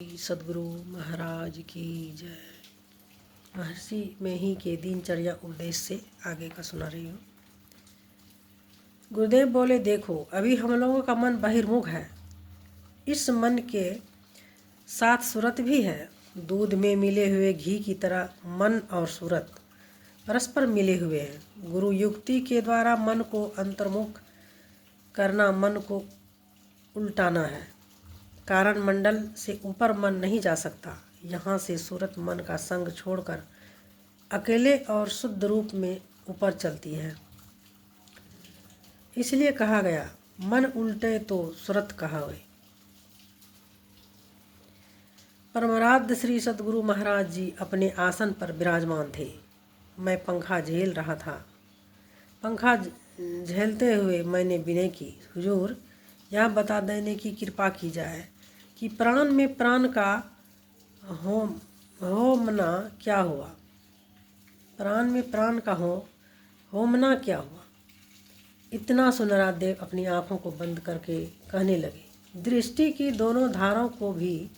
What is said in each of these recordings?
सदगुरु महाराज की जय। महर्षि में ही के दिनचर्या उपदेश से आगे का सुना रही हूँ। गुरुदेव बोले, देखो अभी हम लोगों का मन बहिर्मुख है। इस मन के साथ सूरत भी है। दूध में मिले हुए घी की तरह मन और सूरत परस्पर मिले हुए हैं। गुरु युक्ति के द्वारा मन को अंतर्मुख करना, मन को उल्टाना है। कारण मंडल से ऊपर मन नहीं जा सकता। यहाँ से सूरत मन का संग छोड़कर अकेले और शुद्ध रूप में ऊपर चलती है। इसलिए कहा गया, मन उल्टे तो सूरत कहावे। परमाराध्य श्री सदगुरु महाराज जी अपने आसन पर विराजमान थे। मैं पंखा झेल रहा था। पंखा झेलते हुए मैंने विनय की, हुजूर यह बता देने की कृपा की जाए कि प्राण में प्राण का होमना क्या हुआ। प्राण में प्राण का होमना क्या हुआ। इतना सुनरा देव अपनी आंखों को बंद करके कहने लगे, दृष्टि की दोनों धारों को भी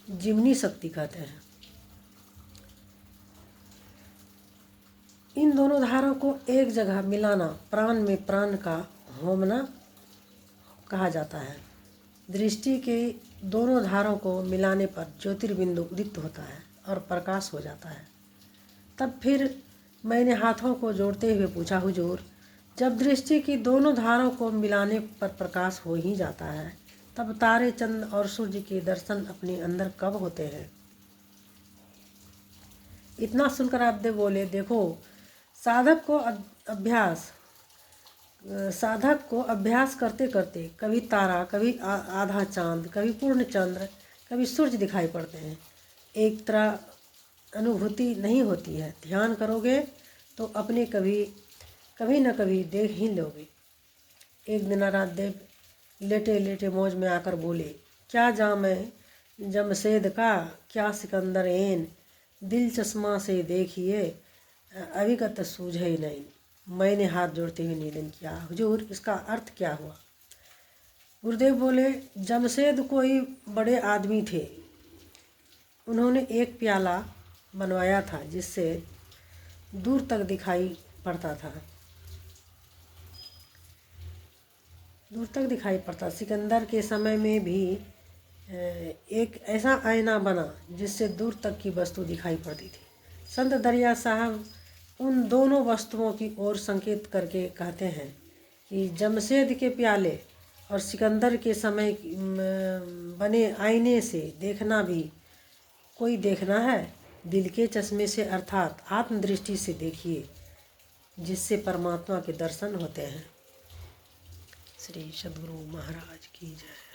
जीवनी शक्ति कहते हैं। इन दोनों धारों को एक जगह मिलाना प्राण में प्राण का होमना कहा जाता है। दृष्टि के दोनों धारों को मिलाने पर ज्योतिर्बिंदु उदित होता है और प्रकाश हो जाता है। तब फिर मैंने हाथों को जोड़ते हुए पूछा, हुजूर जब दृष्टि की दोनों धारों को मिलाने पर प्रकाश हो ही जाता है, तब तारे, चंद्र और सूर्य के दर्शन अपने अंदर कब होते हैं। इतना सुनकर आप बोले, देखो साधक को अभ्यास करते करते कभी तारा, कभी आधा चांद, कभी पूर्ण चंद्र, कभी सूर्य दिखाई पड़ते हैं। एक तरह अनुभूति नहीं होती है। ध्यान करोगे तो अपने कभी न कभी देख ही लोगे। एक दिन रात देव लेटे लेटे मौज में आकर बोले, क्या जाम है जमशेद का, क्या सिकंदर एन, दिल चश्मा से देखिए अविगत सूझे ही नहीं। मैंने हाथ जोड़ते हुए निवेदन किया, हुजूर इसका अर्थ क्या हुआ। गुरुदेव बोले, जमशेद कोई बड़े आदमी थे। उन्होंने एक प्याला बनवाया था जिससे दूर तक दिखाई पड़ता था। सिकंदर के समय में भी एक ऐसा आईना बना जिससे दूर तक की वस्तु दिखाई पड़ती थी। संत दरिया साहब उन दोनों वस्तुओं की ओर संकेत करके कहते हैं कि जमशेद के प्याले और सिकंदर के समय बने आईने से देखना भी कोई देखना है। दिल के चश्मे से अर्थात आत्मदृष्टि से देखिए, जिससे परमात्मा के दर्शन होते हैं। श्री सदगुरु महाराज की जय।